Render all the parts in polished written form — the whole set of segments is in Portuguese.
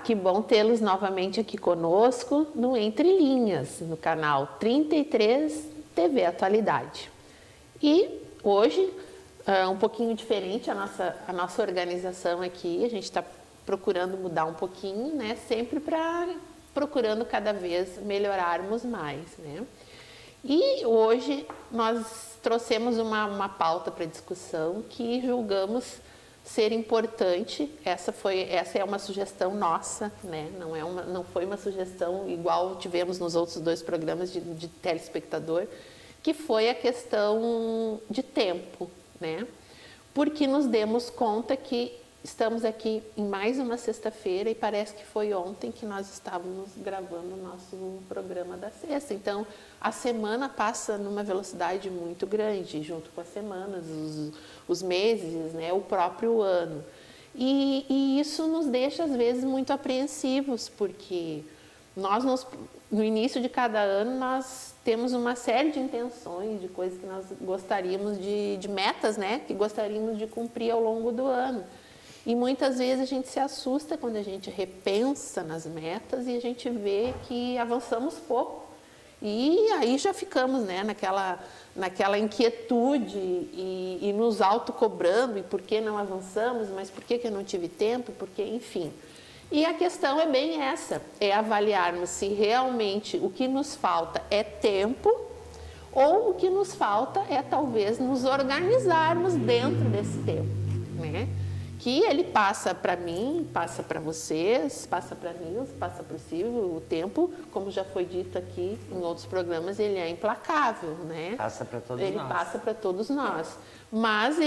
que bom tê-los novamente aqui conosco no Entre Linhas, no canal 33 TV Atualidade. E hoje, um pouquinho diferente a nossa organização aqui, a gente está procurando mudar um pouquinho, né? Sempre procurando cada vez melhorarmos mais, né? E hoje nós trouxemos uma pauta para discussão que julgamos ser importante. Essa é uma sugestão nossa, né? Não foi uma sugestão igual tivemos nos outros dois programas de telespectador, que foi a questão de tempo, né? Porque nos demos conta que estamos aqui em mais uma sexta-feira e parece que foi ontem que nós estávamos gravando o nosso programa da sexta. Então, a semana passa numa velocidade muito grande, junto com as semanas, os meses, né, o próprio ano. E isso nos deixa, às vezes, muito apreensivos, porque no início de cada ano, nós temos uma série de intenções, de coisas que nós gostaríamos de metas, né, que gostaríamos de cumprir ao longo do ano. E muitas vezes a gente se assusta quando a gente repensa nas metas e a gente vê que avançamos pouco. E aí já ficamos, né, naquela inquietude e nos autocobrando, e por que não avançamos, mas por que eu não tive tempo, porque, enfim. E a questão é bem essa, é avaliarmos se realmente o que nos falta é tempo ou o que nos falta é talvez nos organizarmos dentro desse tempo, né? Que ele passa para mim, passa para vocês, passa para mim, passa para o Silvio. O tempo, como já foi dito aqui em outros programas, ele é implacável, né? Passa para todos nós. Ele passa para todos nós. Mas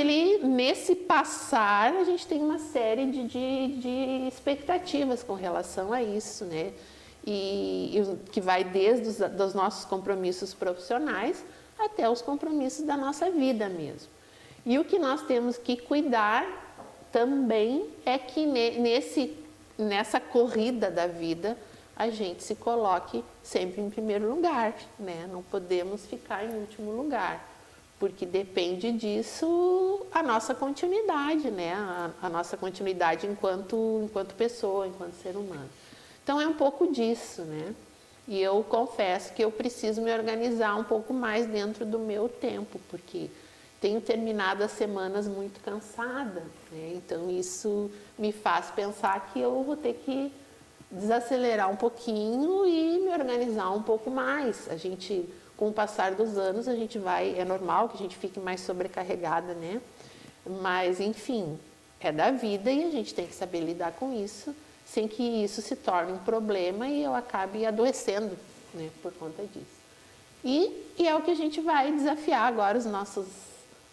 nesse passar, a gente tem uma série de expectativas com relação a isso, né? E que vai desde os nossos compromissos profissionais até os compromissos da nossa vida mesmo. E o que nós temos que cuidar também é que nessa corrida da vida a gente se coloque sempre em primeiro lugar, né? Não podemos ficar em último lugar, porque depende disso a nossa continuidade, né? A nossa continuidade enquanto pessoa, enquanto ser humano. Então é um pouco disso, né? E eu confesso que eu preciso me organizar um pouco mais dentro do meu tempo, porque tenho terminado as semanas muito cansada, né? Então isso me faz pensar que eu vou ter que desacelerar um pouquinho e me organizar um pouco mais. A gente, com o passar dos anos, é normal que a gente fique mais sobrecarregada, né? Mas, enfim, é da vida e a gente tem que saber lidar com isso, sem que isso se torne um problema e eu acabe adoecendo, né, por conta disso. E é o que a gente vai desafiar agora os nossos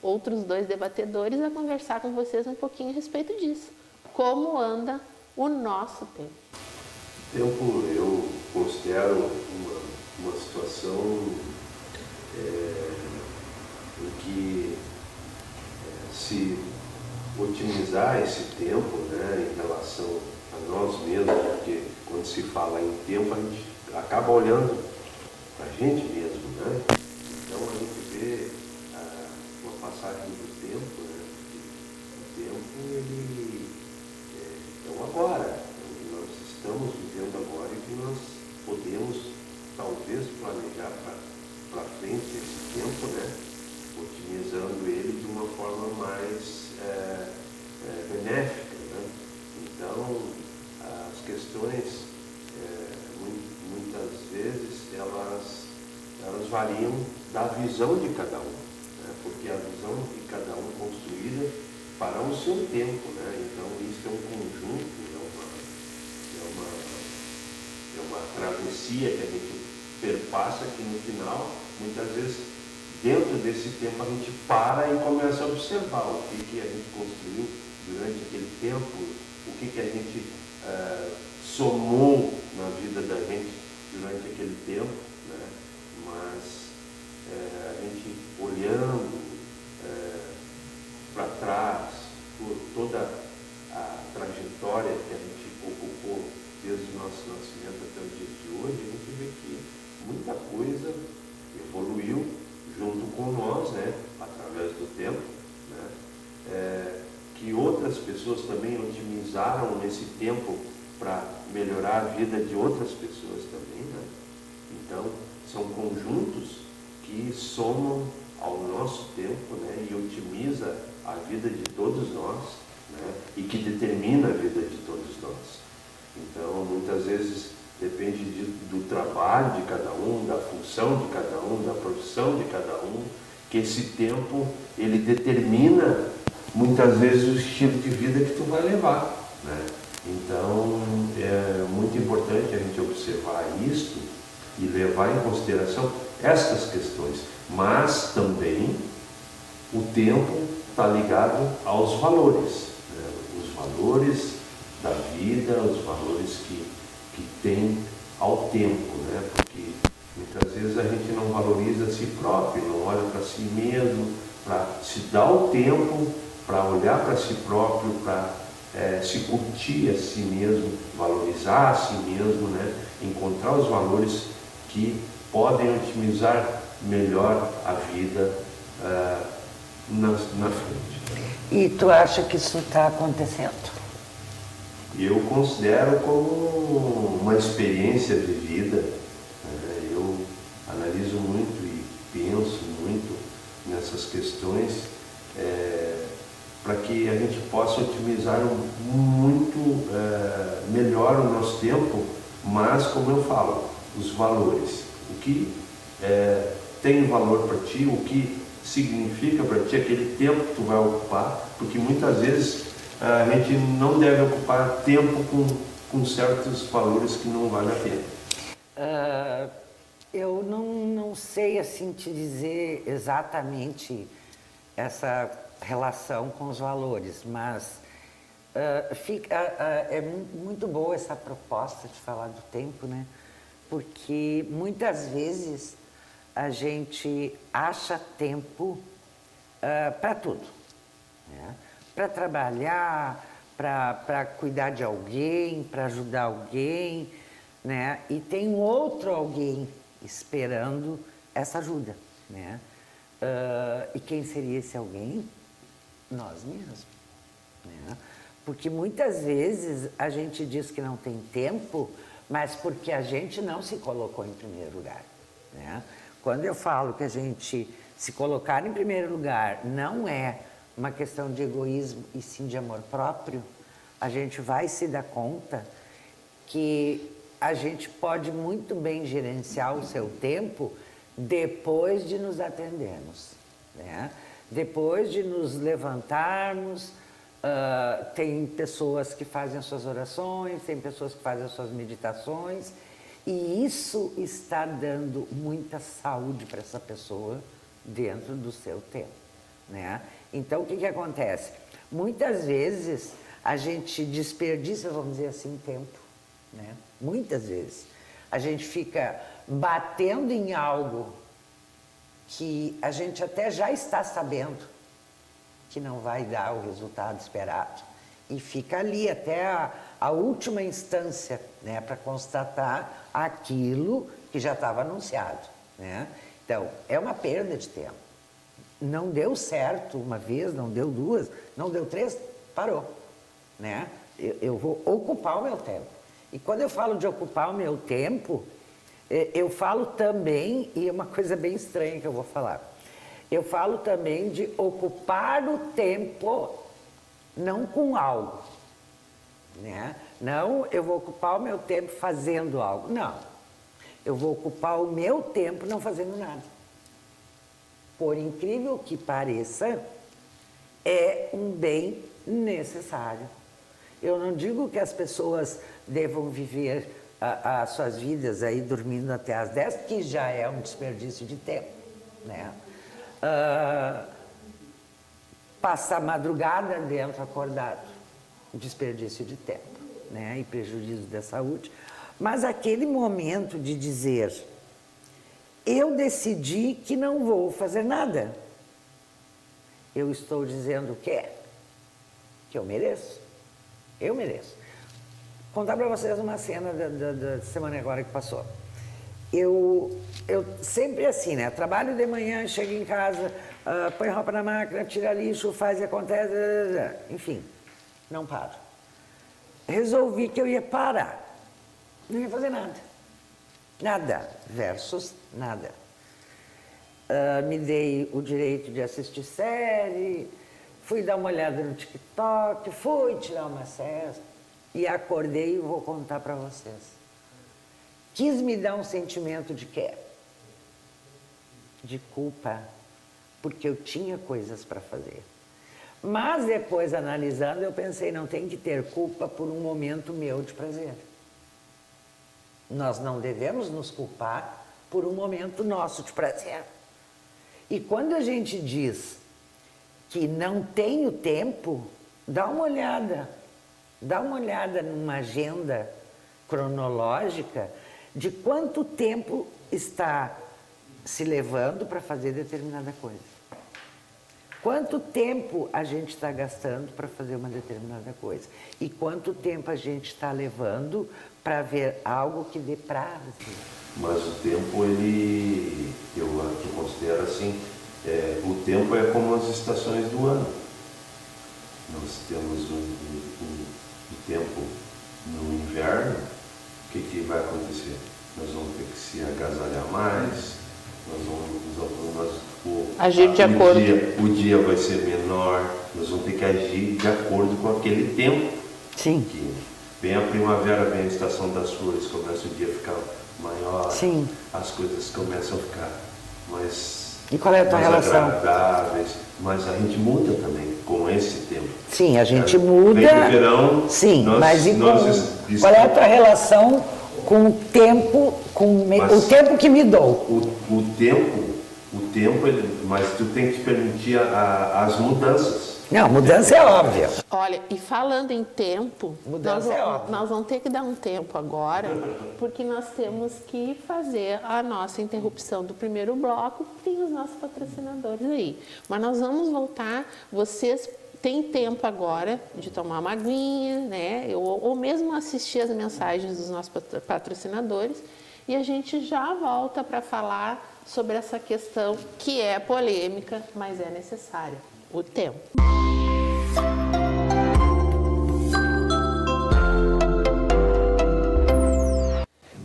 outros dois debatedores a conversar com vocês um pouquinho a respeito disso. Como anda o nosso tempo? Tempo eu considero uma situação em que se otimizar esse tempo, né, em relação a nós mesmos, porque quando se fala em tempo a gente acaba olhando para a gente mesmo, né? Então a gente vê uma passagem do tempo, né? O tempo ele é o agora, nós estamos vivendo agora e que nós podemos talvez planejar para frente esse tempo, né? Otimizando ele de uma forma mais benéfica, né? Então as questões muitas vezes elas variam da visão de cada um, né? Porque a visão de cada um é construída para o seu tempo, né? Então isso é um conjunto, é uma travessia que a gente perpassa, que no final, muitas vezes, dentro desse tempo a gente para e começa a observar o que a gente construiu durante aquele tempo, o que a gente somou na vida da gente durante aquele tempo, né? Mas a gente olhando para trás, por toda a trajetória que a gente ocupou desde o nosso nascimento até os dias de hoje, a gente vê que muita coisa evoluiu junto com nós, né? Através do tempo, né? Que outras pessoas também otimizaram esse tempo para melhorar a vida de outras pessoas também, né? Então, são conjuntos que somam ao nosso tempo, né? E otimiza a vida de todos nós, né? E que determina a vida de todos nós. Então, muitas vezes, depende do trabalho de cada um, da função de cada um, da profissão de cada um, que esse tempo, ele determina, muitas vezes, o estilo de vida que tu vai levar, né? Então, é muito importante a gente observar isso e levar em consideração estas questões. Mas também o tempo está ligado aos valores, né? Os valores da vida, os valores que tem ao tempo, né? Porque muitas vezes a gente não valoriza a si próprio, não olha para si mesmo, para se dar o tempo, para olhar para si próprio, para se curtir a si mesmo, valorizar a si mesmo, né? Encontrar os valores que podem otimizar melhor a vida na frente. E tu acha que isso está acontecendo? Eu considero como uma experiência vivida. Eu analiso muito e penso muito nessas questões para que a gente possa otimizar muito melhor o nosso tempo, mas, como eu falo, os valores. O que tem valor para ti, o que significa para ti aquele tempo que tu vai ocupar, porque muitas vezes a gente não deve ocupar tempo com certos valores que não vale a pena. Eu não sei assim te dizer exatamente essa relação com os valores, mas é muito boa essa proposta de falar do tempo, né? Porque muitas vezes a gente acha tempo para tudo, né? Para trabalhar, para cuidar de alguém, para ajudar alguém, né? E tem um outro alguém esperando essa ajuda, né? E quem seria esse alguém? Nós mesmos, né? Porque muitas vezes a gente diz que não tem tempo, mas porque a gente não se colocou em primeiro lugar, né? Quando eu falo que a gente se colocar em primeiro lugar não é uma questão de egoísmo e sim de amor próprio, a gente vai se dar conta que a gente pode muito bem gerenciar o seu tempo depois de nos atendermos, né? Depois de nos levantarmos, tem pessoas que fazem as suas orações, tem pessoas que fazem as suas meditações, e isso está dando muita saúde para essa pessoa dentro do seu tempo, né? Então, o que acontece? Muitas vezes a gente desperdiça, vamos dizer assim, tempo, né? Muitas vezes a gente fica batendo em algo que a gente até já está sabendo que não vai dar o resultado esperado e fica ali até a última instância, né, para constatar aquilo que já estava anunciado, né? Então, é uma perda de tempo. Não deu certo uma vez, não deu duas, não deu três, parou, né? Eu vou ocupar o meu tempo. E quando eu falo de ocupar o meu tempo, eu falo também, e é uma coisa bem estranha que eu vou falar, eu falo também de ocupar o tempo não com algo, né? Não, eu vou ocupar o meu tempo fazendo algo, não. Eu vou ocupar o meu tempo não fazendo nada. Por incrível que pareça, é um bem necessário. Eu não digo que as pessoas devam viver as suas vidas aí dormindo até às 10, que já é um desperdício de tempo, né? Passar madrugada dentro acordado, desperdício de tempo, né? E prejuízo da saúde. Mas aquele momento de dizer, eu decidi que não vou fazer nada. Eu estou dizendo o quê? Que eu mereço. Eu mereço. Vou contar para vocês uma cena da semana agora que passou. Eu sempre assim, né? Trabalho de manhã, chego em casa, põe roupa na máquina, tira lixo, faz e acontece, enfim, não paro. Resolvi que eu ia parar. Não ia fazer nada. Nada. Versus nada. Me dei o direito de assistir série, fui dar uma olhada no TikTok, fui tirar uma siesta e acordei e vou contar para vocês. Quis me dar um sentimento de quê? De culpa, porque eu tinha coisas para fazer. Mas depois, analisando, eu pensei, não tem que ter culpa por um momento meu de prazer. Nós não devemos nos culpar por um momento nosso de prazer. E quando a gente diz que não tenho tempo, dá uma olhada numa agenda cronológica de quanto tempo está se levando para fazer determinada coisa. Quanto tempo a gente está gastando para fazer uma determinada coisa? E quanto tempo a gente está levando para ver algo que dê prazer? Mas o tempo, eu considero assim, o tempo é como as estações do ano. Nós temos o tempo no inverno, o que vai acontecer? Nós vamos ter que se agasalhar mais, agir de acordo. O dia vai ser menor, nós vamos ter que agir de acordo com aquele tempo. Sim. Que vem a primavera, vem a estação das flores, começa o dia a ficar maior, sim, as coisas começam a ficar mais, e qual é a tua relação? Agradáveis, mas a gente muda também com esse tempo. Sim, a gente muda. Vem o verão, sim, mas qual é a tua relação com o tempo, o tempo que me dou? O tempo, mas tu tem que permitir as mudanças. Não, mudança é óbvia. Olha, e falando em tempo, nós vamos ter que dar um tempo agora, porque nós temos que fazer a nossa interrupção do primeiro bloco, tem os nossos patrocinadores aí. Mas nós vamos voltar, vocês têm tempo agora de tomar uma aguinha, né? Ou mesmo assistir as mensagens dos nossos patrocinadores, e a gente já volta para falar sobre essa questão que é polêmica, mas é necessária, o tempo.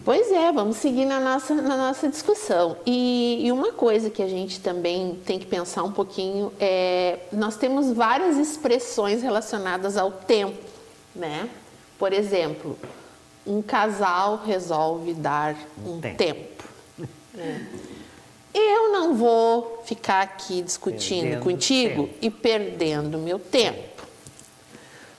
Pois é, vamos seguir na nossa discussão. E uma coisa que a gente também tem que pensar um pouquinho é, nós temos várias expressões relacionadas ao tempo, né? Por exemplo, um casal resolve dar um tempo. Eu não vou ficar aqui discutindo contigo e perdendo meu tempo.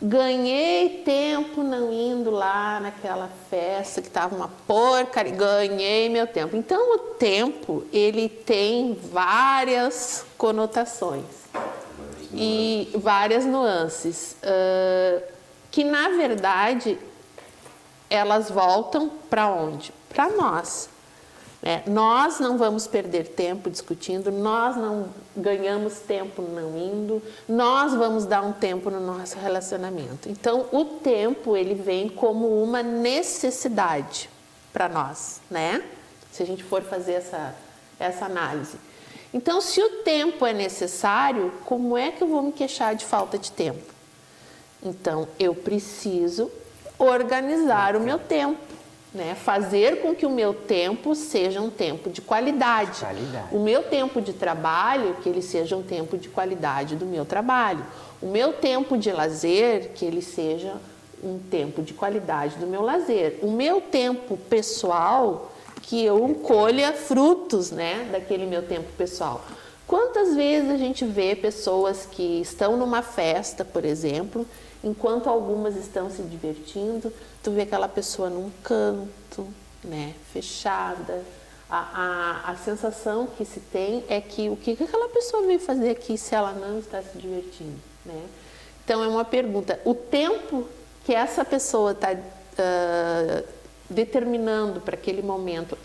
Ganhei tempo não indo lá naquela festa que estava uma porcaria, ganhei meu tempo. Então, o tempo, ele tem várias conotações e várias nuances, que, na verdade, elas voltam para onde? Para nós. Nós não vamos perder tempo discutindo, nós não ganhamos tempo não indo, nós vamos dar um tempo no nosso relacionamento. Então, o tempo, ele vem como uma necessidade para nós, né? Se a gente for fazer essa análise. Então, se o tempo é necessário, como é que eu vou me queixar de falta de tempo? Então, eu preciso organizar o meu tempo. Né? Fazer com que o meu tempo seja um tempo de qualidade. O meu tempo de trabalho, que ele seja um tempo de qualidade do meu trabalho. O meu tempo de lazer, que ele seja um tempo de qualidade do meu lazer. O meu tempo pessoal, que eu colha frutos, né, daquele meu tempo pessoal. Quantas vezes a gente vê pessoas que estão numa festa, por exemplo, enquanto algumas estão se divertindo, tu vê aquela pessoa num canto, né, fechada. A sensação que se tem é que o que aquela pessoa veio fazer aqui se ela não está se divertindo, né? Então, é uma pergunta. O tempo que essa pessoa está determinando para aquele momento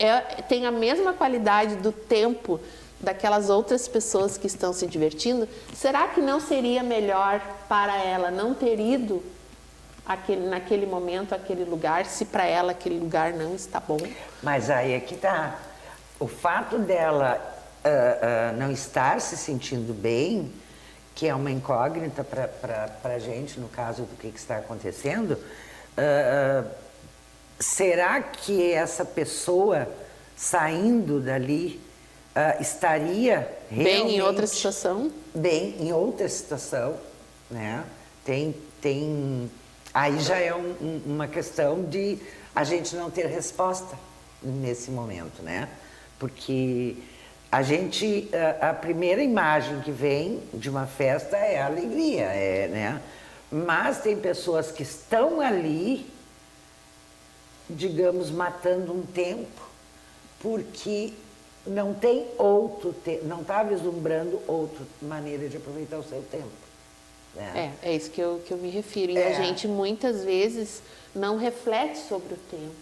tem a mesma qualidade do tempo daquelas outras pessoas que estão se divertindo? Será que não seria melhor para ela não ter ido naquele momento, aquele lugar, se para ela aquele lugar não está bom? Mas aí é que tá. O fato dela não estar se sentindo bem, que é uma incógnita para a gente, no caso do que está acontecendo, será que essa pessoa saindo dali estaria realmente... Bem em outra situação? Bem em outra situação, né? Aí já é uma questão de a gente não ter resposta nesse momento, né? Porque a primeira imagem que vem de uma festa é a alegria, né? Mas tem pessoas que estão ali, digamos, matando um tempo, porque não tem não está vislumbrando outra maneira de aproveitar o seu tempo. Né? É isso que eu me refiro. E a gente muitas vezes não reflete sobre o tempo,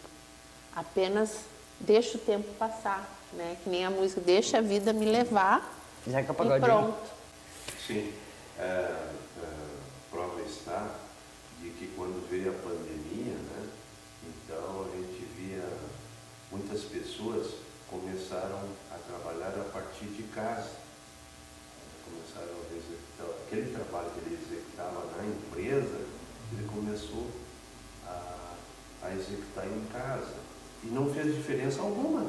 apenas deixa o tempo passar, né? Que nem a música, deixa a vida me levar Já que e pagodinho. pronto. Sim, prova está de que quando veio a pandemia, né, então a gente via muitas pessoas começaram a trabalhar a partir de casa. Começaram a executar aquele trabalho que ele executava na empresa, ele começou a executar em casa. E não fez diferença alguma,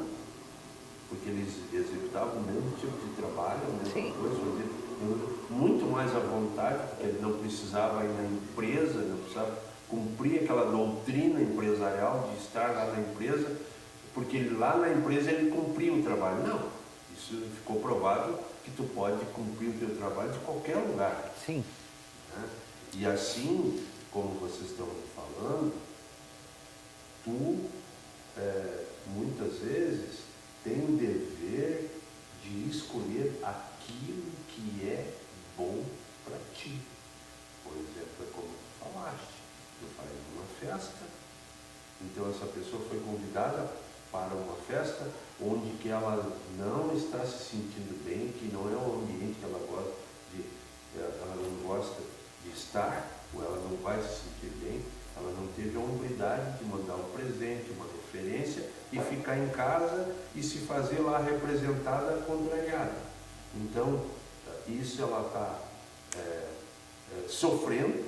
porque eles executavam o mesmo tipo de trabalho, a mesma coisa, muito mais à vontade, porque ele não precisava ir na empresa, não precisava cumprir aquela doutrina empresarial de estar lá na empresa, porque lá na empresa ele cumpria o trabalho. Não, isso ficou provado que tu pode cumprir o teu trabalho de qualquer lugar. Sim. Né? E assim, como vocês estão falando, tu, muitas vezes, tem o dever de escolher aquilo que é bom para ti. Por exemplo, é como tu falaste, tu faz uma festa, então essa pessoa foi convidada para uma festa onde que ela não está se sentindo bem, que não é o ambiente que ela não gosta de estar, ou ela não vai se sentir bem, ela não teve a hombridade de mandar um presente, uma referência e ficar em casa e se fazer lá representada contrariada. Então, isso ela está sofrendo,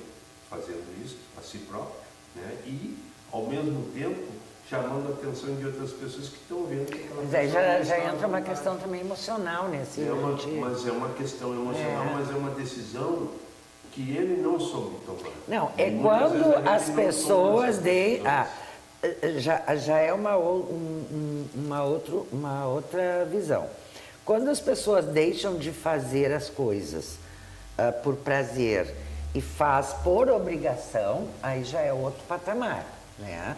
fazendo isso a si própria, né? E, ao mesmo tempo, chamando a atenção de outras pessoas que estão vendo que aquela Mas aí pessoa já entra uma questão também emocional nesse Mas é uma questão emocional, mas é uma decisão que ele não soube tomar. Não, E muitas vezes quando a as gente não pessoas toma já é uma outra visão. Quando as pessoas deixam de fazer as coisas por prazer e faz por obrigação, aí já é outro patamar, né?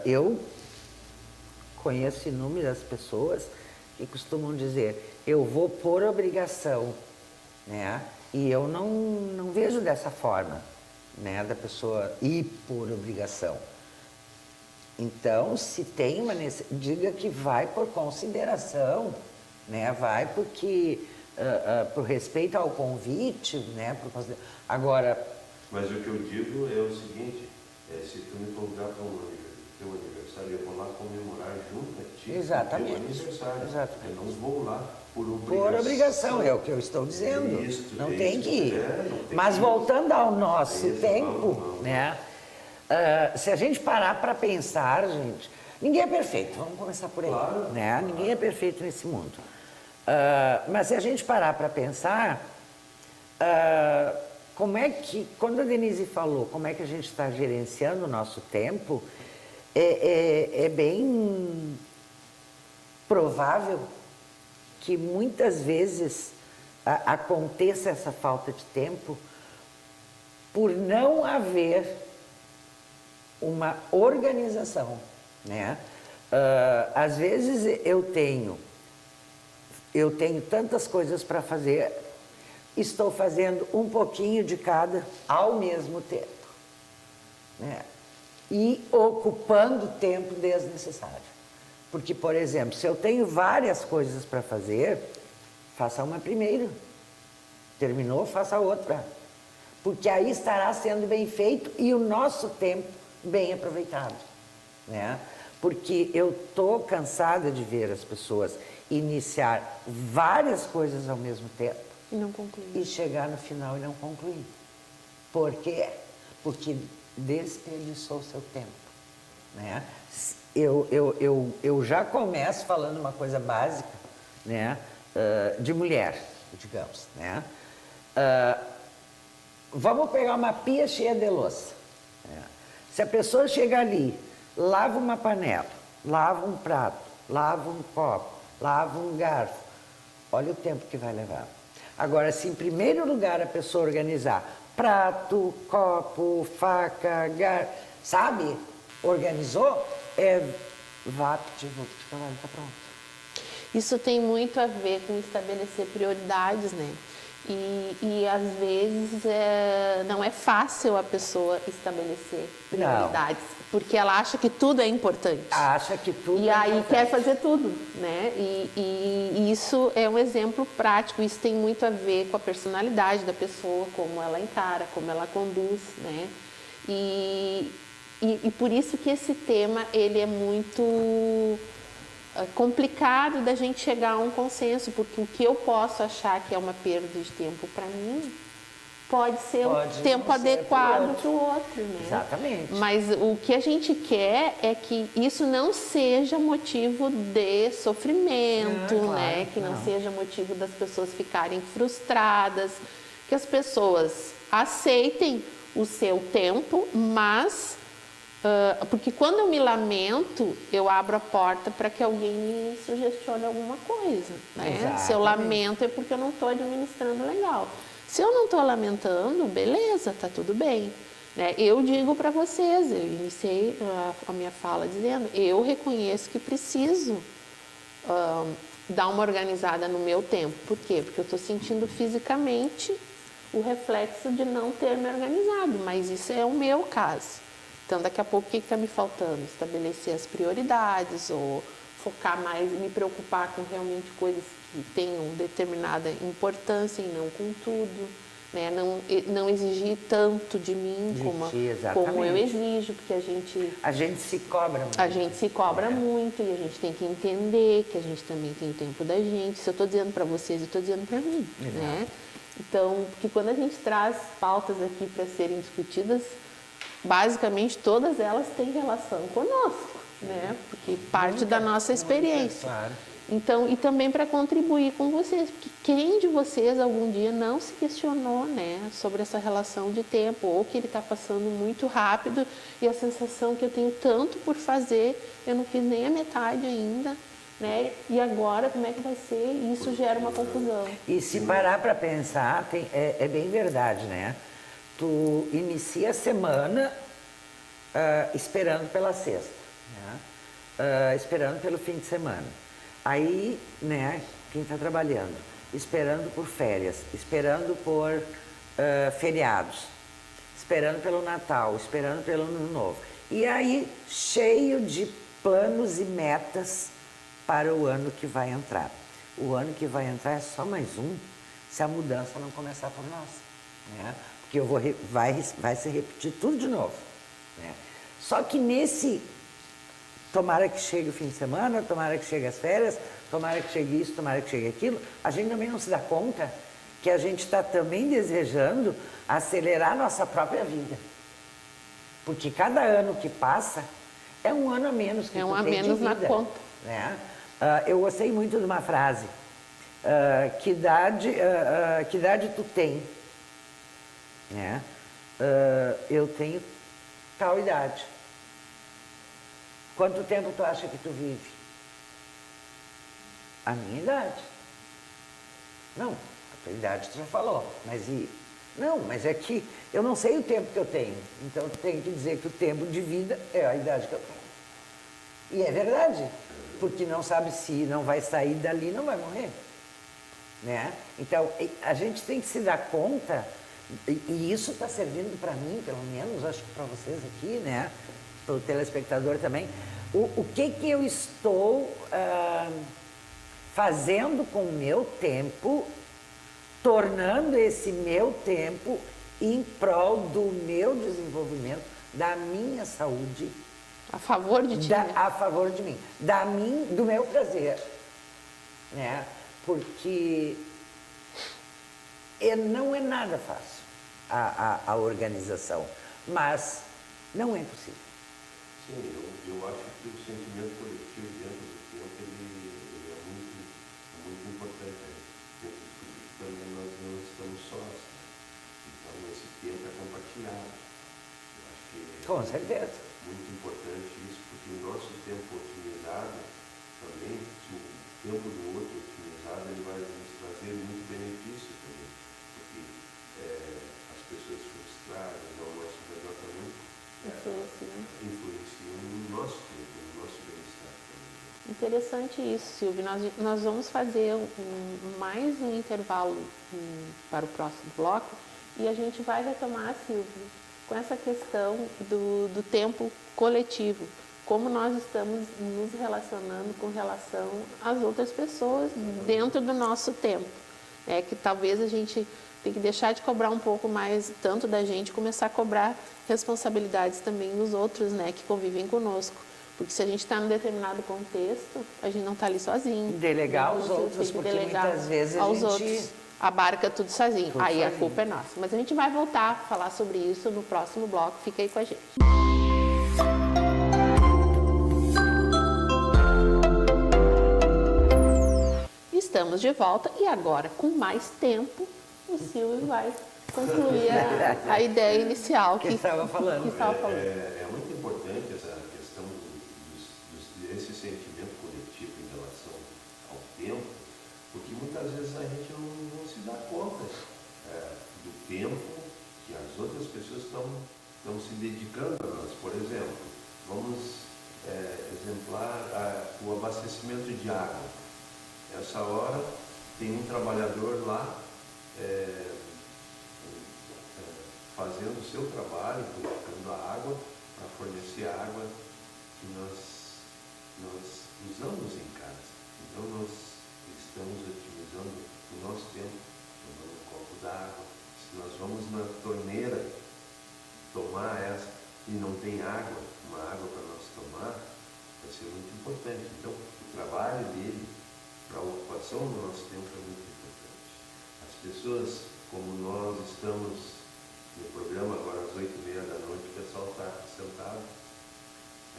Eu conheço inúmeras pessoas que costumam dizer, eu vou por obrigação, né? E eu não vejo dessa forma, né? Da pessoa ir por obrigação. Então, se tem uma necessidade, diga que vai por consideração, né? Vai porque, por respeito ao convite, né? Agora... Mas o que eu digo é o seguinte, se tu me convidar para teu aniversário, eu vou lá comemorar junto a ti. Exatamente. Teu aniversário. Exatamente. Eu não vou lá por obrigação. Por obrigação, é o que eu estou dizendo. Não tem que ir. Mas voltando ao nosso tempo, né? Se a gente parar para pensar, gente, ninguém é perfeito, vamos começar por aí, Claro, né? Ninguém é perfeito nesse mundo. Mas se a gente parar para pensar, como é que, quando a Denise falou, como é que a gente está gerenciando o nosso tempo, é bem provável que muitas vezes aconteça essa falta de tempo por não haver uma organização, né? Às vezes eu tenho tantas coisas para fazer, estou fazendo um pouquinho de cada ao mesmo tempo, né? E ocupando tempo desnecessário. Porque, por exemplo, se eu tenho várias coisas para fazer, faça uma primeiro. Terminou, faça outra. Porque aí estará sendo bem feito e o nosso tempo bem aproveitado, né? Porque eu estou cansada de ver as pessoas iniciar várias coisas ao mesmo tempo E não concluir. e chegar no final e não concluir. Por quê? Porque desperdiçou seu tempo, né? Eu já começo falando uma coisa básica, né? De mulher, digamos, né? Vamos pegar uma pia cheia de louça. Né? Se a pessoa chegar ali, lava uma panela, lava um prato, lava um copo, lava um garfo, olha o tempo que vai levar. Agora, se em primeiro lugar a pessoa organizar prato, copo, faca, garfo, sabe? Organizou, vá pedir roupa de trabalho, está pronto. Isso tem muito a ver com estabelecer prioridades, né? E às vezes não é fácil a pessoa estabelecer prioridades, porque ela acha que tudo é importante. Acha que tudo e é aí importante. quer fazer tudo, né? E isso é um exemplo prático, isso tem muito a ver com a personalidade da pessoa, como ela encara, como ela conduz, né? E por isso que esse tema, ele é muito complicado da gente chegar a um consenso, porque o que eu posso achar que é uma perda de tempo para mim, pode ser o tempo adequado para o outro, né? Exatamente. Mas o que a gente quer é que isso não seja motivo de sofrimento, claro, né? Que não seja motivo das pessoas ficarem frustradas, que as pessoas aceitem o seu tempo, mas porque quando eu me lamento, eu abro a porta para que alguém me sugestione alguma coisa, né? Exatamente. Se eu lamento é porque eu não estou administrando legal. Se eu não estou lamentando, beleza, tá tudo bem. Né? Eu digo para vocês, eu iniciei a minha fala dizendo, eu reconheço que preciso dar uma organizada no meu tempo. Por quê? Porque eu estou sentindo fisicamente o reflexo de não ter me organizado, mas isso é o meu caso. Então, daqui a pouco, o que está me faltando? Estabelecer as prioridades ou focar mais, me preocupar com realmente coisas que tenham determinada importância e não com tudo. Né? Não exigir tanto de mim como eu exijo, porque a gente se cobra muito. A gente se cobra muito e a gente tem que entender que a gente também tem o tempo da gente. Se eu estou dizendo para vocês, eu estou dizendo para mim. Né? Então, porque quando a gente traz pautas aqui para serem discutidas, basicamente todas elas têm relação conosco, né? Porque parte da nossa experiência. Claro. Então, e também para contribuir com vocês, porque quem de vocês algum dia não se questionou, né, sobre essa relação de tempo, ou que ele está passando muito rápido e a sensação que eu tenho tanto por fazer, eu não fiz nem a metade ainda, né? E agora como é que vai ser? E isso gera uma confusão. E se parar para pensar, é bem verdade, né? Tu inicia a semana esperando pela sexta, né? Esperando pelo fim de semana. Aí, né, quem está trabalhando, esperando por férias, esperando por feriados, esperando pelo Natal, esperando pelo Ano Novo. E aí, cheio de planos e metas para o ano que vai entrar. O ano que vai entrar é só mais um, se a mudança não começar por nós, né? Porque vai se repetir tudo de novo, né? Só que nesse, tomara que chegue o fim de semana, tomara que chegue as férias, tomara que chegue isso, tomara que chegue aquilo, a gente também não se dá conta que a gente está também desejando acelerar nossa própria vida. Porque cada ano que passa é um ano a menos que é um a menos na conta. Né? Eu gostei muito de uma frase, que idade tu tem? Né? Eu tenho tal idade. Quanto tempo tu acha que tu vive? A minha idade. Não, a tua idade tu já falou, mas e... Não, mas é que eu não sei o tempo que eu tenho, então tu tem que dizer que o tempo de vida é a idade que eu tenho. E é verdade, porque não sabe se não vai sair dali, não vai morrer. Né? Então, a gente tem que se dar conta... E isso está servindo para mim, pelo menos, acho que para vocês aqui, né? Para o telespectador também. O que eu estou fazendo com o meu tempo, tornando esse meu tempo em prol do meu desenvolvimento, da minha saúde. A favor de ti, né? A favor de mim. Do meu prazer. Né? Porque... não é nada fácil a organização, mas não é impossível. Sim, eu acho que o sentimento coletivo dentro do tempo ele é muito importante. Né? Dentro de tudo que também nós não estamos sós. Então esse tempo é compartilhado. Eu acho que Com certeza. é muito importante isso, porque o nosso tempo otimizado também, se o tempo do outro otimizado, ele vai nos trazer muito benefício também. Porque as pessoas frustradas ao nosso redor também influenciam no nosso tempo, no nosso bem-estar também. Interessante isso, Silvio. Nós vamos fazer mais um intervalo para o próximo bloco e a gente vai retomar, Silvio, com essa questão do tempo coletivo. Como nós estamos nos relacionando com relação às outras pessoas dentro do nosso tempo. É que talvez a gente tem que deixar de cobrar um pouco mais tanto da gente, começar a cobrar responsabilidades também nos outros, né, que convivem conosco. Porque se a gente está num determinado contexto, a gente não está ali sozinho. Delegar né? aos outros, porque delegar muitas vezes aos a gente... outros abarca tudo sozinho. Tudo Aí sozinho. a culpa é nossa. Mas a gente vai voltar a falar sobre isso no próximo bloco. Fica aí com a gente. Estamos de volta e agora, com mais tempo, o Silvio vai concluir a ideia inicial Que estava falando. É muito importante essa questão desse sentimento coletivo em relação ao tempo, porque muitas vezes a gente não se dá conta do tempo que as outras pessoas estão se dedicando a nós. Por exemplo, vamos exemplar o abastecimento de água. Essa hora tem um trabalhador lá fazendo o seu trabalho, colocando a água para fornecer a água que nós usamos em casa. Então nós estamos otimizando o nosso tempo, tomando um copo d'água. Se nós vamos na torneira tomar essa e não tem água, uma água para nós tomar, vai ser muito importante. Então o trabalho dele para a ocupação do nosso tempo é muito importante. As pessoas, como nós estamos no programa agora às 8h30 da noite, o pessoal está sentado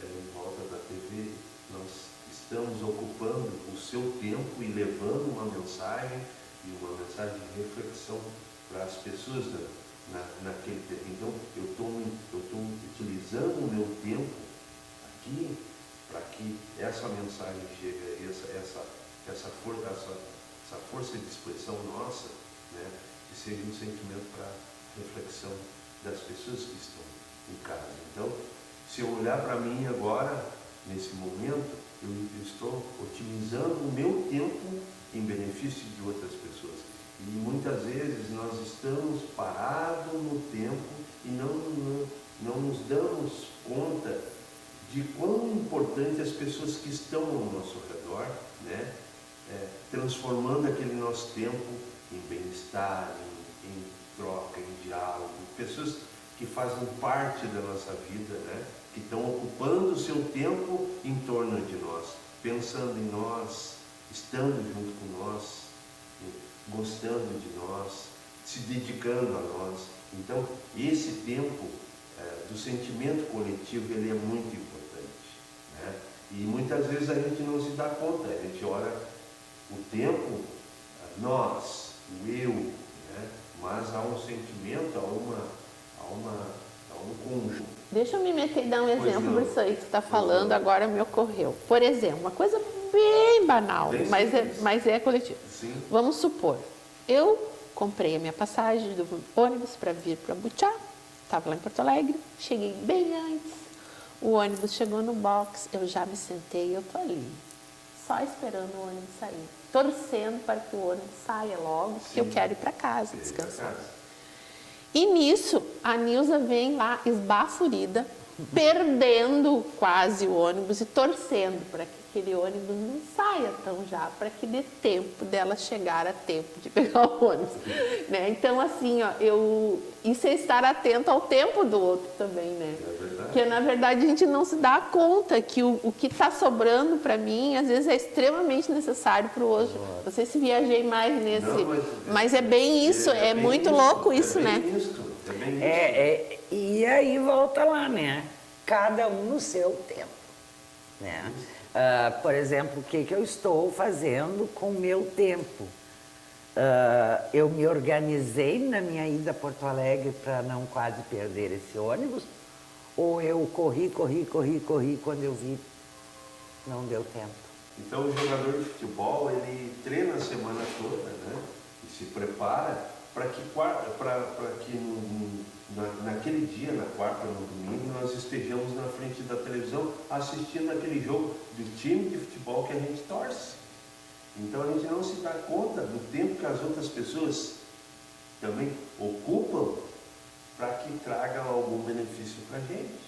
em volta da TV, nós estamos ocupando o seu tempo e levando uma mensagem e uma mensagem de reflexão para as pessoas naquele tempo. Então, eu estou utilizando o meu tempo aqui para que essa mensagem chegue, essa força de expressão nossa, né, que seja um sentimento para reflexão das pessoas que estão em casa. Então, se eu olhar para mim agora, nesse momento, eu estou otimizando o meu tempo em benefício de outras pessoas. E muitas vezes nós estamos parados no tempo e não nos damos conta de quão importante as pessoas que estão ao nosso redor, né, transformando aquele nosso tempo em bem-estar, em troca, em diálogo, pessoas que fazem parte da nossa vida, né, que estão ocupando o seu tempo em torno de nós, pensando em nós, estando junto com nós, gostando de nós, se dedicando a nós. Então, esse tempo do sentimento coletivo, ele é muito importante, né? E muitas vezes a gente não se dá conta, a gente olha o tempo, nós, o eu, né? Mas há um sentimento, há um conjunto. Deixa eu me meter e dar um exemplo não. por isso aí que você está falando, agora me ocorreu. Por exemplo, uma coisa bem banal, Bem mas é coletiva. Sim. Vamos supor, eu comprei a minha passagem do ônibus para vir para Butiá, estava lá em Porto Alegre, cheguei bem antes, o ônibus chegou no box, eu já me sentei, eu tô ali, só esperando o ônibus sair, torcendo para que o ônibus saia logo, porque eu quero ir para casa, descansar. E nisso, a Nilza vem lá esbaforida, perdendo quase o ônibus e torcendo para que aquele ônibus não saia tão já, para que dê tempo dela chegar a tempo de pegar o ônibus. Né? Então, assim, ó, isso é estar atento ao tempo do outro também, né? É verdade. Porque, na verdade, a gente não se dá conta que o que está sobrando para mim, às vezes, é extremamente necessário para o outro. Não sei se viajei mais nesse... Não, mas é bem isso, é muito louco isso, né? É bem isso. E aí volta lá, né? cada um no seu tempo, né? Por exemplo, o que eu estou fazendo com o meu tempo? Eu me organizei na minha ida a Porto Alegre para não quase perder esse ônibus, ou eu corri, quando eu vi, não deu tempo. Então o jogador de futebol, ele treina a semana toda, né? E se prepara para que naquele dia, na quarta ou no domingo, nós estejamos na frente da televisão assistindo aquele jogo do time de futebol que a gente torce. Então a gente não se dá conta do tempo que as outras pessoas também ocupam para que tragam algum benefício para a gente.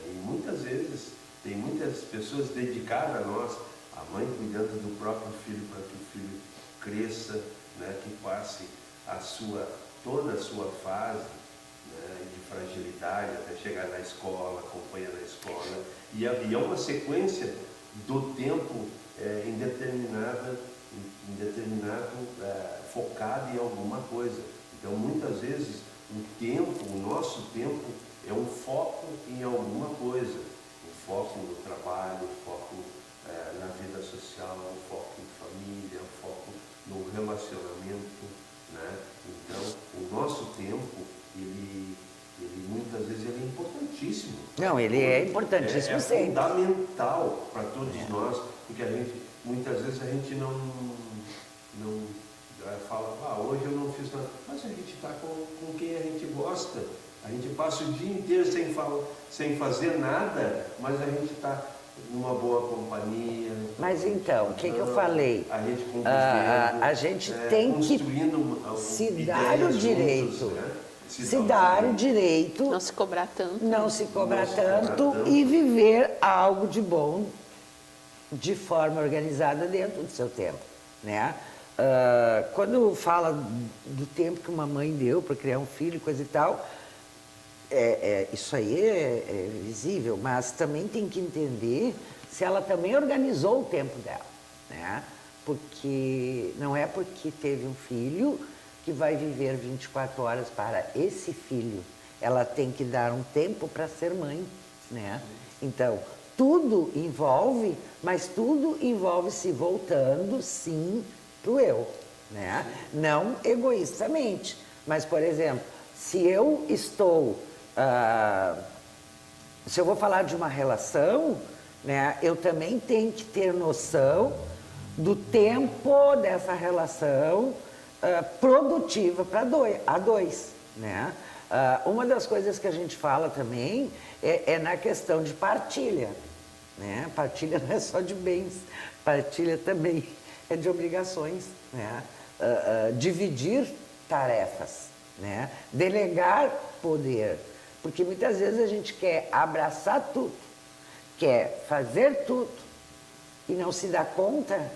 E muitas vezes tem muitas pessoas dedicadas a nós, a mãe cuidando do próprio filho para que o filho cresça, né, que passe toda a sua fase, né, de fragilidade até chegar na escola, acompanha na escola. E é uma sequência do tempo indeterminado, focado em alguma coisa. Então, muitas vezes, o nosso tempo é um foco em alguma coisa. Um foco no trabalho, um foco na vida social, um foco em família, um foco no relacionamento, né? Então, o nosso tempo, ele muitas vezes ele é importantíssimo. Não, ele é importantíssimo sempre. É fundamental para todos nós, porque muitas vezes a gente não fala, hoje eu não fiz nada, mas a gente está com quem a gente gosta. A gente passa o dia inteiro sem fazer nada, mas a gente está numa boa companhia. Mas então, o que eu falei? A gente a gente tem que se dar o direito. Juntos, né? Se dar o direito. Não se cobrar tanto. Não se cobrar tanto e viver algo de bom de forma organizada dentro do seu tempo, né? Quando fala do tempo que uma mãe deu para criar um filho, coisa e tal, isso aí é visível, mas também tem que entender se ela também organizou o tempo dela, né? Porque não é porque teve um filho que vai viver 24 horas para esse filho. Ela tem que dar um tempo para ser mãe, né? Então, tudo envolve, mas tudo envolve se voltando, sim, para o eu, né? Não egoístamente, mas, por exemplo, se eu estou... se eu vou falar de uma relação, né, eu também tenho que ter noção do tempo dessa relação produtiva para dois, né? Uma das coisas que a gente fala também é na questão de partilha, né? Partilha não é só de bens, partilha também é de obrigações, né? Dividir tarefas, né? Delegar poder, porque muitas vezes a gente quer abraçar tudo, quer fazer tudo e não se dá conta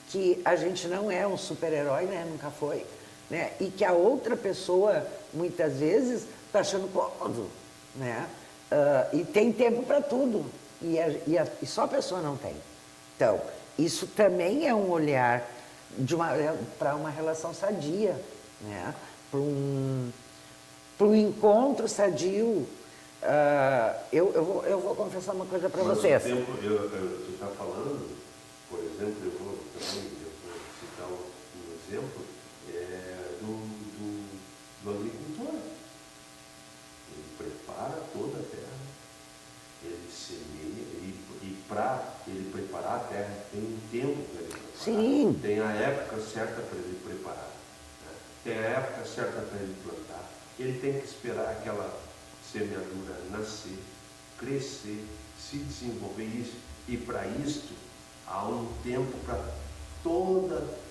que a gente não é um super-herói, né? Nunca foi, né? E que a outra pessoa, muitas vezes, está achando cômodo, né? E tem tempo para tudo, e só a pessoa não tem. Então, isso também é um olhar para uma relação sadia, né? Para um encontro sadio. Eu vou confessar uma coisa para vocês. O tempo, tu está falando, por exemplo, eu vou citar um exemplo do agricultor. Ele prepara toda a terra, ele semeia, e para ele preparar a terra tem um tempo para ele preparar. Sim. Tem a época certa para ele preparar, né? Tem a época certa para ele plantar. Ele tem que esperar aquela semeadura nascer, crescer, se desenvolver isso. E para isto há um tempo para toda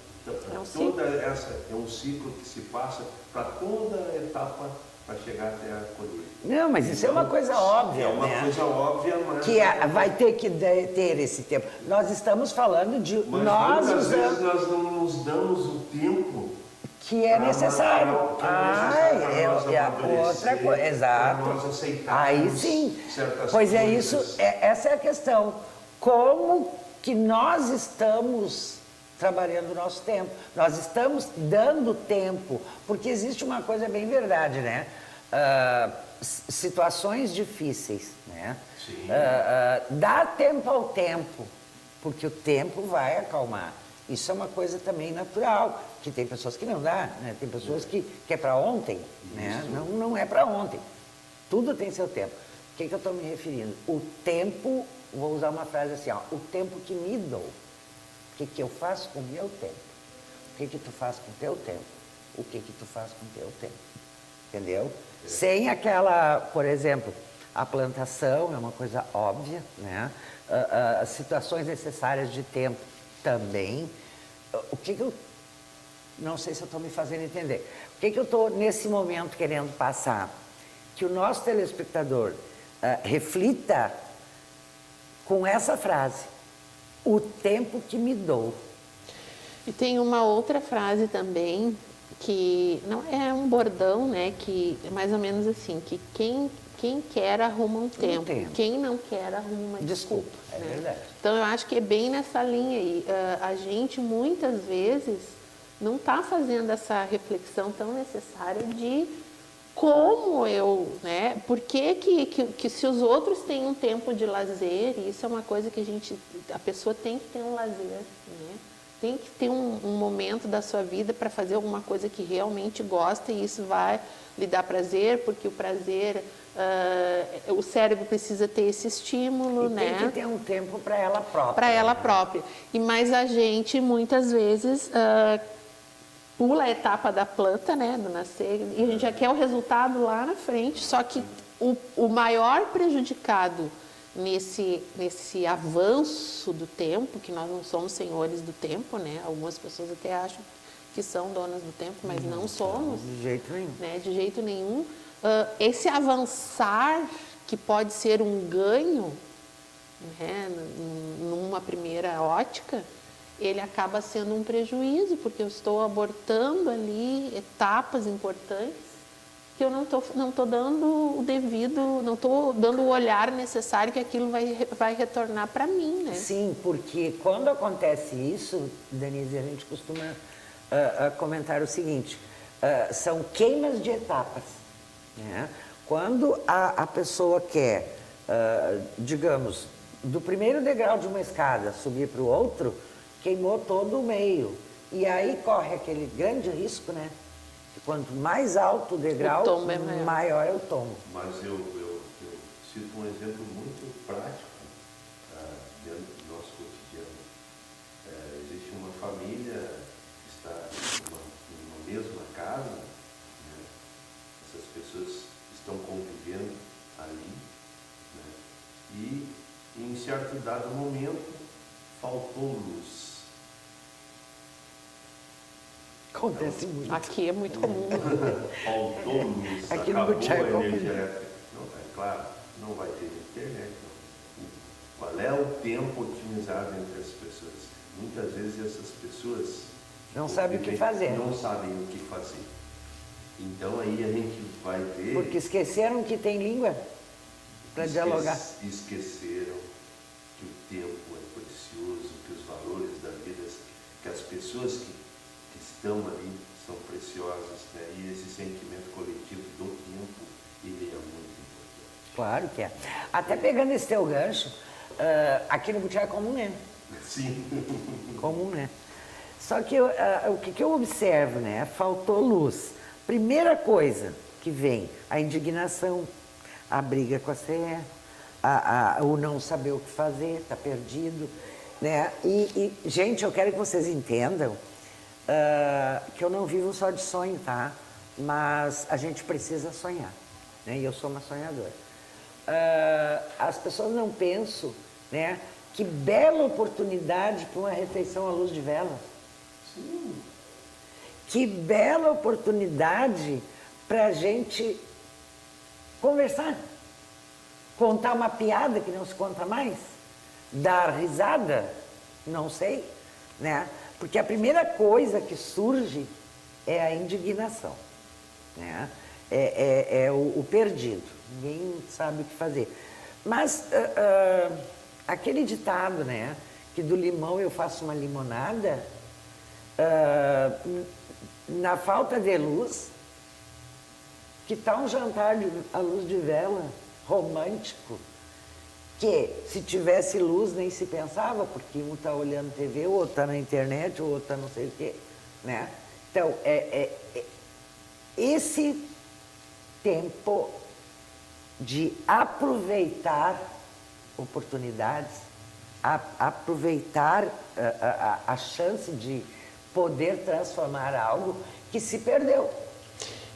essa, é um ciclo que se passa para toda a etapa para chegar até a colheita. Não, mas isso então, é uma coisa óbvia, é uma né? coisa óbvia, mas... Que vai ter que ter esse tempo. Nós estamos falando de... Mas muitas vezes nós não nos damos o tempo... Que é necessário. Outra coisa, exato. Aí sim. Pois é isso, essa é a questão. Como que nós estamos trabalhando o nosso tempo? Nós estamos dando tempo, porque existe uma coisa bem verdade, né? situações difíceis, né? Sim. Dá tempo ao tempo, porque o tempo vai acalmar. Isso é uma coisa também natural, que tem pessoas que não dá, né? Tem pessoas que é para ontem, né? Não é para ontem. Tudo tem seu tempo. O que eu estou me referindo? O tempo, vou usar uma frase assim, ó, o tempo que me dou. O que eu faço com o meu tempo? O que tu faz com o teu tempo? O que tu faz com o teu tempo? Entendeu? Sem aquela, por exemplo, a plantação é uma coisa óbvia, né? As situações necessárias de tempo também. O que eu... Não sei se eu estou me fazendo entender. O que eu estou, nesse momento, querendo passar? Que o nosso telespectador reflita com essa frase. O tempo que me dou. E tem uma outra frase também, que não é um bordão, né? Que é mais ou menos assim, que quem quer arruma um tempo, quem não quer arruma uma desculpa. É né? verdade. Então eu acho que é bem nessa linha aí. A gente muitas vezes não está fazendo essa reflexão tão necessária de como eu, né? Por que se os outros têm um tempo de lazer, e isso é uma coisa que a pessoa tem que ter um lazer, né? Tem que ter um momento da sua vida para fazer alguma coisa que realmente gosta, e isso vai lhe dar prazer, porque o prazer, o cérebro precisa ter esse estímulo, E né? tem que ter um tempo para ela própria. Para ela própria. Mas a gente, muitas vezes, pula a etapa da planta, né, do nascer, e a gente já quer o resultado lá na frente, só que o maior prejudicado nesse avanço do tempo, que nós não somos senhores do tempo, né? Algumas pessoas até acham que são donas do tempo, mas não somos. De jeito nenhum. Né? De jeito nenhum. Esse avançar, que pode ser um ganho, né? Numa primeira ótica, ele acaba sendo um prejuízo, porque eu estou abortando ali etapas importantes que eu não tô dando o devido, não estou dando o olhar necessário que aquilo vai retornar para mim, né? Sim, porque quando acontece isso, Denise, a gente costuma comentar o seguinte, são queimas de etapas, né? Quando a pessoa quer, digamos, do primeiro degrau de uma escada subir para o outro, queimou todo o meio. E aí corre aquele grande risco, né? Quanto mais alto o degrau, maior é o tombo. Mas eu cito um exemplo muito prático dentro do nosso cotidiano. Existe uma família que está numa mesma casa, né? Essas pessoas estão convivendo ali, né? E em certo dado momento faltou luz. Acontece muito. Aqui é muito comum. Faltou luz, Aqui no acabou a Butiá energia elétrica. Não, é claro, não vai ter internet. Não. Qual é o tempo otimizado entre as pessoas? Muitas vezes essas pessoas não sabem o que fazer. Não sabem o que fazer. Então aí a gente vai ver... Porque esqueceram que tem língua para dialogar. Esqueceram que o tempo é precioso, que os valores da vida, que as pessoas que estão ali são preciosas, né? E esse sentimento coletivo do tempo, ele é muito importante. Claro que é. Até pegando esse teu gancho, aqui no Butiá é comum, né? Sim. Comum, né? Só que o que eu observo, né? Faltou luz. Primeira coisa que vem, a indignação, a briga com a CE, o não saber o que fazer, tá perdido, né? E, gente, eu quero que vocês entendam que eu não vivo só de sonho, tá? Mas a gente precisa sonhar, né? E eu sou uma sonhadora. As pessoas não pensam, né? Que bela oportunidade para uma refeição à luz de vela. Sim. Que bela oportunidade para a gente conversar, contar uma piada que não se conta mais, dar risada, não sei, né? Porque a primeira coisa que surge é a indignação, né? É o perdido, ninguém sabe o que fazer. Mas aquele ditado, né? Que do limão eu faço uma limonada, na falta de luz, Que tal um jantar à luz de vela, romântico, que se tivesse luz nem se pensava, porque um está olhando TV, o outro está na internet, o outro está não sei o quê, né? Então, esse tempo de aproveitar oportunidades, aproveitar a chance de poder transformar algo que se perdeu.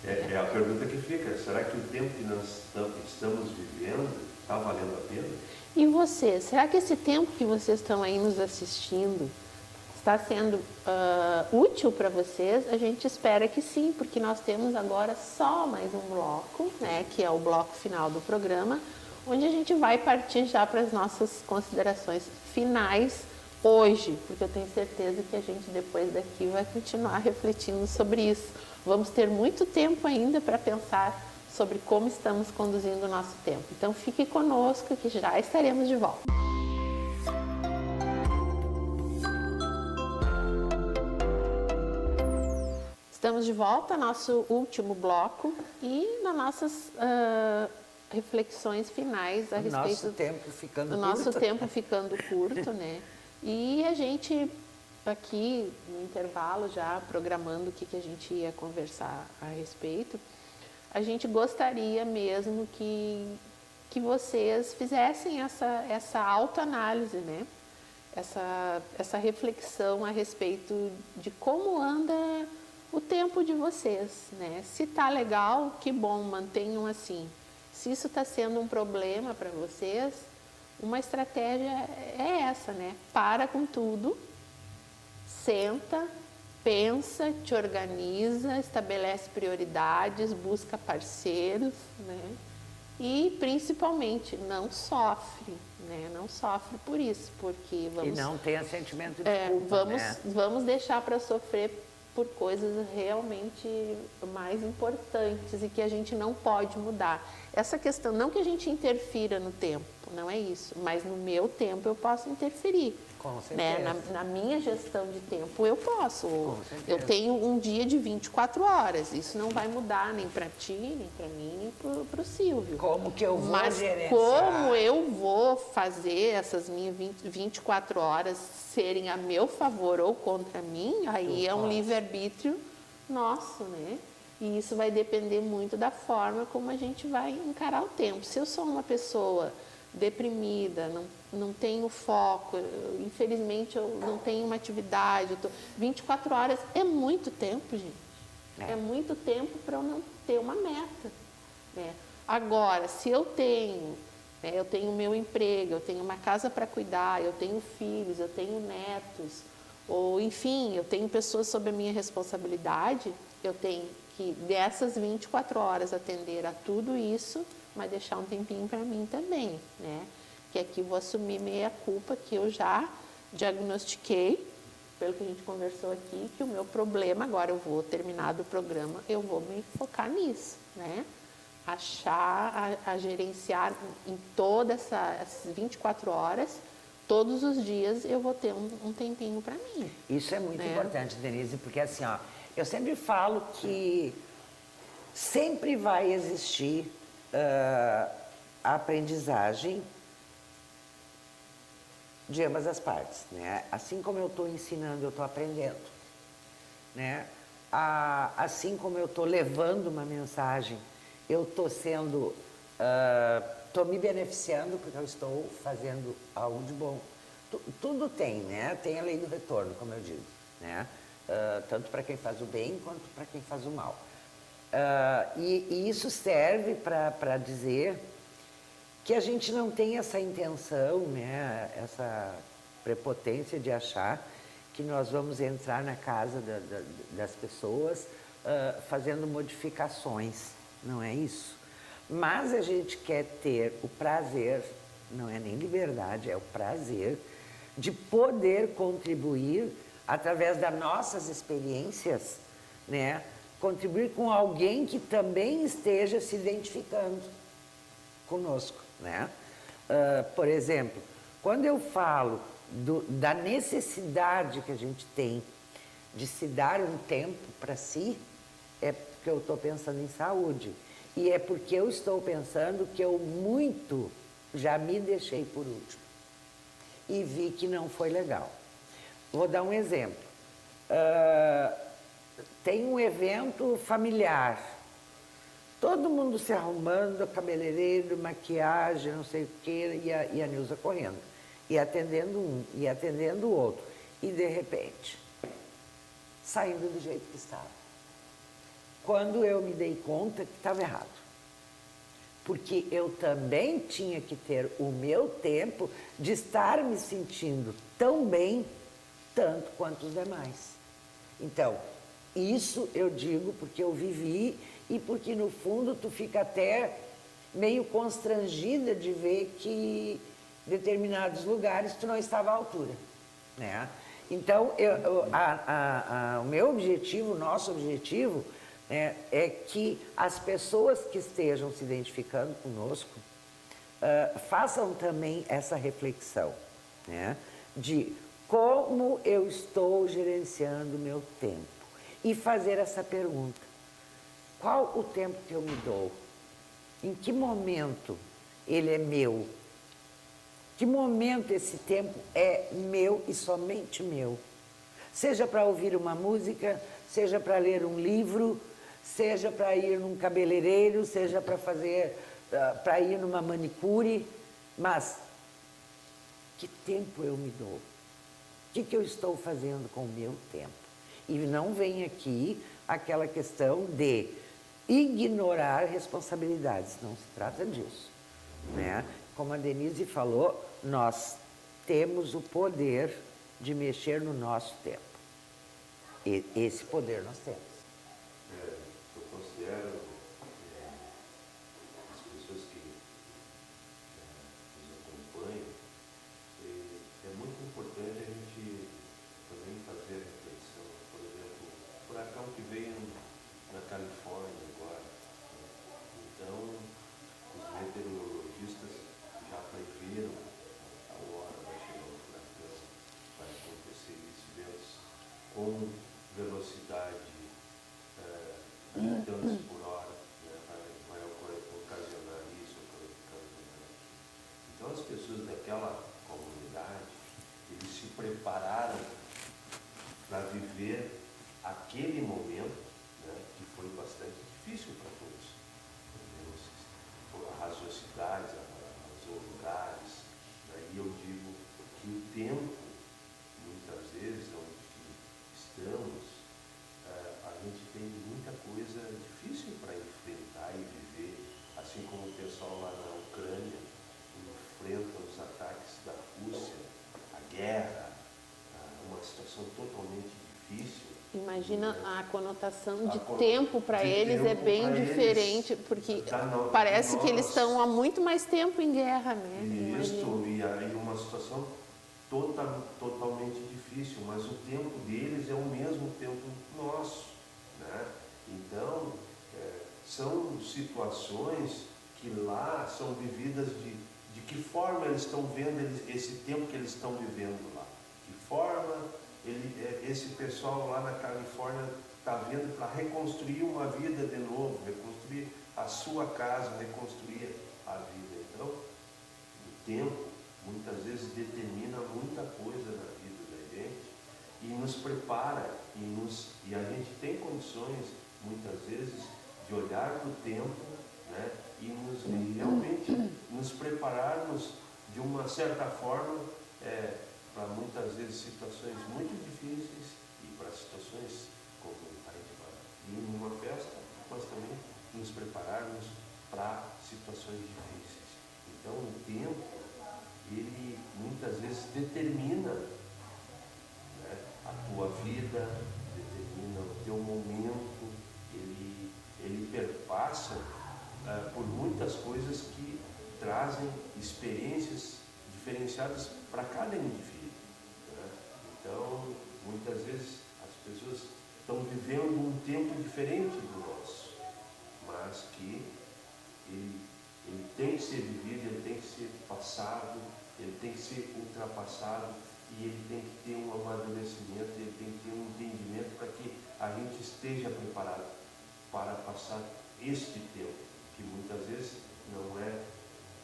É a pergunta que fica, será que o tempo que nós estamos vivendo está valendo a pena? E vocês, será que esse tempo que vocês estão aí nos assistindo está sendo útil para vocês? A gente espera que sim, porque nós temos agora só mais um bloco, né, que é o bloco final do programa, onde a gente vai partir já para as nossas considerações finais hoje, porque eu tenho certeza que a gente depois daqui vai continuar refletindo sobre isso. Vamos ter muito tempo ainda para pensar sobre como estamos conduzindo o nosso tempo. Então fique conosco que já estaremos de volta. Estamos de volta ao nosso último bloco e nas nossas reflexões finais a respeito do nosso tempo ficando curto, né? E a gente aqui no intervalo já programando o que a gente ia conversar a respeito, a gente gostaria mesmo que vocês fizessem essa autoanálise, né? Essa reflexão a respeito de como anda o tempo de vocês, né? Se tá legal, que bom, mantenham assim. Se isso está sendo um problema para vocês, uma estratégia é essa, né? Para com tudo, senta, pensa, te organiza, estabelece prioridades, busca parceiros, né? E principalmente não sofre, né? Não sofre por isso, porque vamos... E não tenha sentimento de culpa, né? Vamos deixar para sofrer por coisas realmente mais importantes e que a gente não pode mudar. Essa questão, não que a gente interfira no tempo, não é isso, mas no meu tempo eu posso interferir. Com certeza. Né? Na minha gestão de tempo eu posso. Com certeza. Eu tenho um dia de 24 horas, isso não vai mudar nem para ti, nem para mim, nem para o Silvio. Como que eu vou gerenciar? Como eu vou fazer essas minhas 24 horas serem a meu favor ou contra mim, aí é um livre-arbítrio nosso, né? E isso vai depender muito da forma como a gente vai encarar o tempo. Se eu sou uma pessoa deprimida, não tenho foco, infelizmente eu não tenho uma atividade, 24 horas é muito tempo, gente. É muito tempo para eu não ter uma meta, né? Agora, se eu tenho o meu emprego, eu tenho uma casa para cuidar, eu tenho filhos, eu tenho netos, ou enfim, eu tenho pessoas sob a minha responsabilidade, eu tenho que dessas 24 horas atender a tudo isso, mas deixar um tempinho para mim também, né? Que aqui vou assumir meia culpa que eu já diagnostiquei, pelo que a gente conversou aqui, que o meu problema, agora eu vou terminar do programa, eu vou me focar nisso, né? A gerenciar em todas essas 24 horas, todos os dias eu vou ter um tempinho para mim. Isso é muito importante, Denise, porque assim, ó, eu sempre falo que sempre vai existir a aprendizagem de ambas as partes, né? Assim como eu estou ensinando, eu estou aprendendo, né? Assim como eu estou levando uma mensagem, eu estou sendo, estou me beneficiando porque eu estou fazendo algo de bom. Tudo tem, né? Tem a lei do retorno, como eu digo, né? Tanto para quem faz o bem quanto para quem faz o mal. E isso serve para dizer que a gente não tem essa intenção, né? Essa prepotência de achar que nós vamos entrar na casa das pessoas fazendo modificações, não é isso? Mas a gente quer ter o prazer, não é nem liberdade, é o prazer de poder contribuir através das nossas experiências, né? Contribuir com alguém que também esteja se identificando conosco, né? Por exemplo, quando eu falo da necessidade que a gente tem de se dar um tempo para si, é porque eu estou pensando em saúde. E é porque eu estou pensando que eu muito já me deixei por último. E vi que não foi legal. Vou dar um exemplo. Tem um evento familiar. Todo mundo se arrumando, cabeleireiro, maquiagem, não sei o quê, e a Nilza correndo. E atendendo um, e atendendo o outro. E, de repente, saindo do jeito que estava. Quando eu me dei conta que estava errado. Porque eu também tinha que ter o meu tempo de estar me sentindo tão bem, tanto quanto os demais. Então, isso eu digo porque eu vivi e porque, no fundo, tu fica até meio constrangida de ver que em determinados lugares tu não estava à altura, né? Então, o meu objetivo, o nosso objetivo, é que as pessoas que estejam se identificando conosco façam também essa reflexão, né? De como eu estou gerenciando o meu tempo. E fazer essa pergunta: qual o tempo que eu me dou? Em que momento ele é meu? Que momento esse tempo é meu e somente meu? Seja para ouvir uma música, seja para ler um livro, seja para ir num cabeleireiro, seja para para ir numa manicure, mas que tempo eu me dou? O que eu estou fazendo com o meu tempo? E não vem aqui aquela questão de ignorar responsabilidades, não se trata disso, né? Como a Denise falou, nós temos o poder de mexer no nosso tempo. E esse poder nós temos. Eu considero as pessoas que nos acompanham, é muito importante a gente também fazer a reflexão. Por exemplo, o furacão que veio na Califórnia agora. Então, os meteorologistas já previram a hora vai chegar o furacão, vai acontecer isso, ventos com velocidade de tantos por hora, né, vai ocasionar isso, ocasionar aquilo. Então, as pessoas daquela comunidade, eles se prepararam para viver aquele momento, né, que foi bastante difícil para todos. Arrasou cidades, arrasou lugares, né, e eu digo que o tempo, muitas vezes, onde estamos, a gente tem muita coisa difícil para enfrentar e viver, assim como o pessoal lá na Ucrânia enfrenta os ataques da Rússia, a guerra, uma situação totalmente difícil. Imagina, né? a conotação de tempo para eles é bem diferente, porque parece que eles estão há muito mais tempo em guerra, né? Isso, e aí uma situação totalmente difícil, mas o tempo deles é o mesmo tempo nosso, né? Então, são situações que lá são vividas de que forma eles estão vendo esse tempo que eles estão vivendo lá. Que forma esse pessoal lá na Califórnia está vendo para reconstruir uma vida de novo, reconstruir a sua casa, reconstruir a vida. Então, o tempo muitas vezes determina muita coisa na vida da gente e nos prepara e a gente tem condições muitas vezes de olhar para o tempo, né, e realmente nos prepararmos de uma certa forma para muitas vezes situações muito difíceis e para situações como a gente vai ir numa festa, mas também nos prepararmos para situações difíceis. Então o tempo, ele muitas vezes determina, né, a tua vida, determina o teu momento, ele perpassa por muitas coisas que trazem experiências diferenciadas para cada indivíduo. Né? Então, muitas vezes as pessoas estão vivendo um tempo diferente do nosso, mas que ele tem que ser vivido, ele tem que ser passado, ele tem que ser ultrapassado e ele tem que ter um amadurecimento, ele tem que ter um entendimento para que a gente esteja preparado para passar este tempo. que muitas vezes não é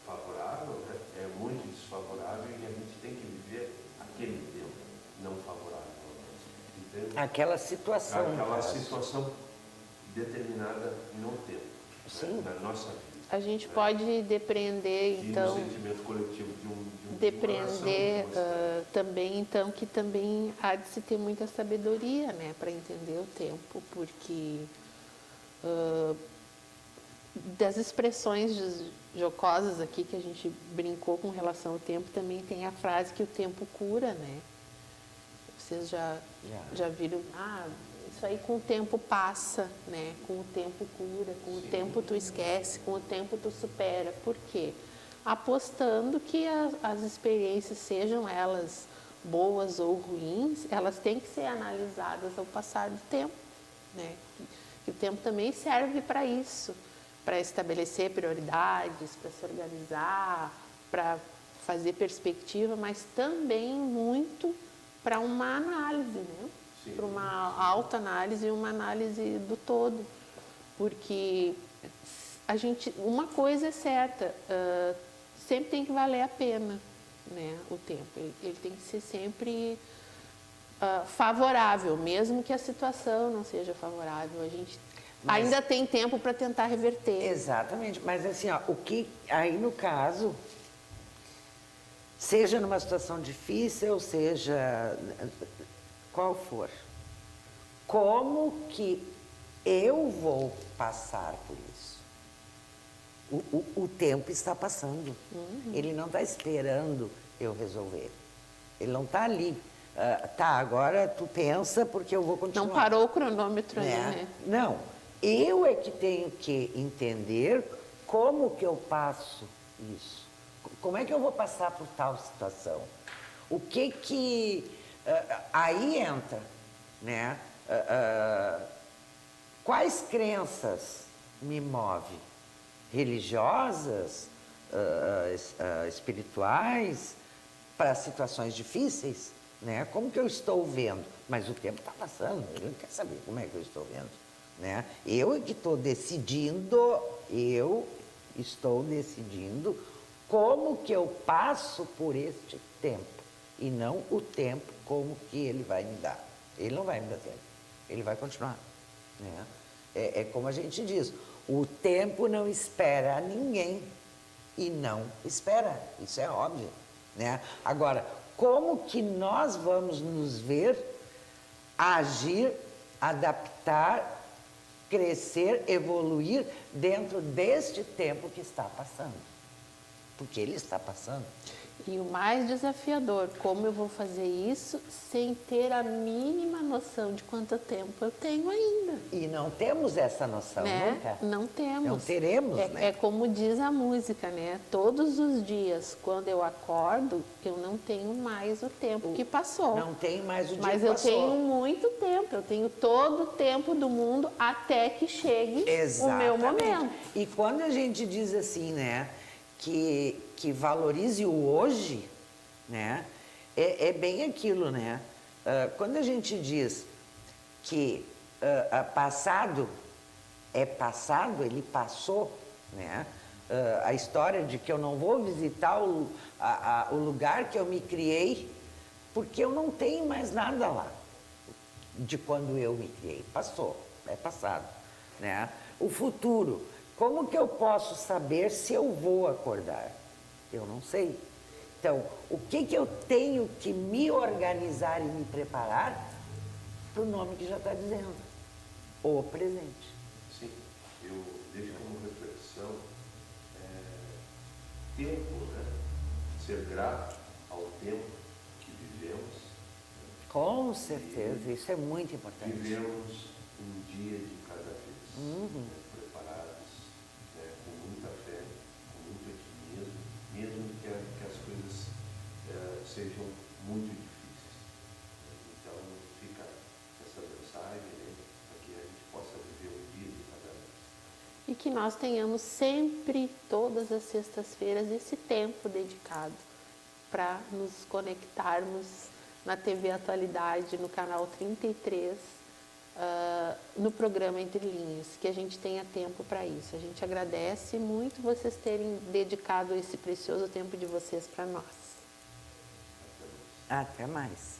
favorável, né? É muito desfavorável e a gente tem que viver aquele tempo não favorável. Entende? Aquela situação. Aquela situação determinada no tempo, Sim. né? Na nossa vida. A gente pode depreender, então, E no sentimento coletivo de depreender uma nação, também, então, que também há de se ter muita sabedoria, né, para entender o tempo, porque das expressões jocosas aqui que a gente brincou com relação ao tempo, também tem a frase que o tempo cura, né? Vocês já viram, isso aí com o tempo passa, né? Com o tempo cura, com o tempo tu esquece, com o tempo tu supera. Por quê? Apostando que as experiências, sejam elas boas ou ruins, elas têm que ser analisadas ao passar do tempo, né? Que o tempo também serve para isso, para estabelecer prioridades, para se organizar, para fazer perspectiva, mas também muito para uma análise, né? Para uma autoanálise e uma análise do todo. Porque uma coisa é certa, sempre tem que valer a pena, né, o tempo. Ele tem que ser sempre favorável, mesmo que a situação não seja favorável. A gente ainda tem tempo para tentar reverter. Exatamente, mas assim, ó, o que aí no caso, seja numa situação difícil, seja qual for, como que eu vou passar por isso? O tempo está passando. Ele não está esperando eu resolver. Ele não está ali. Agora tu pensa porque eu vou continuar. Não parou o cronômetro aí, né? né? Não, eu é que tenho que entender como que eu passo isso. Como é que eu vou passar por tal situação? O que aí entra, né? Quais crenças me movem? Religiosas, espirituais, para situações difíceis, né? Como que eu estou vendo? Mas o tempo está passando, ele não quer saber como é que eu estou vendo, né? Eu é que estou decidindo como que eu passo por este tempo, e não o tempo como que ele vai me dar. Ele não vai me dar tempo, ele vai continuar, né? É como a gente diz, o tempo não espera a ninguém e não espera, isso é óbvio, né? Agora, como que nós vamos nos ver, agir, adaptar, crescer, evoluir dentro deste tempo que está passando? Porque ele está passando. E o mais desafiador, como eu vou fazer isso sem ter a mínima noção de quanto tempo eu tenho ainda? E não temos essa noção, né? nunca. Não temos. Não teremos, né? É como diz a música, né? Todos os dias, quando eu acordo, eu não tenho mais o tempo que passou. Não tem mais o dia Mas que eu passou. tenho muito tempo, eu tenho todo o tempo do mundo até que chegue o meu momento. E quando a gente diz assim, né, que valorize o hoje, né, é bem aquilo, né? Quando a gente diz que passado é passado, ele passou, né? A história de que eu não vou visitar o lugar que eu me criei, porque eu não tenho mais nada lá de quando eu me criei. Passou, é passado, né? O futuro, como que eu posso saber se eu vou acordar? Eu não sei. Então, o que eu tenho que me organizar e me preparar para o nome que já está dizendo, o presente. Sim, eu deixo como reflexão tempo, né? Ser grato ao tempo que vivemos. Com certeza, isso é muito importante. Vivemos um dia de cada vez, né? Preparados, né? Com muita fé, com muito otimismo, mesmo que as coisas sejam muito difíceis. Então, fica essa mensagem, né? Para que a gente possa viver um dia de cada vez. E que nós tenhamos sempre, todas as sextas-feiras, esse tempo dedicado para nos conectarmos na TV Atualidade, no canal 33, no programa Entre Linhas, que a gente tenha tempo para isso. A gente agradece muito vocês terem dedicado esse precioso tempo de vocês para nós. Até mais.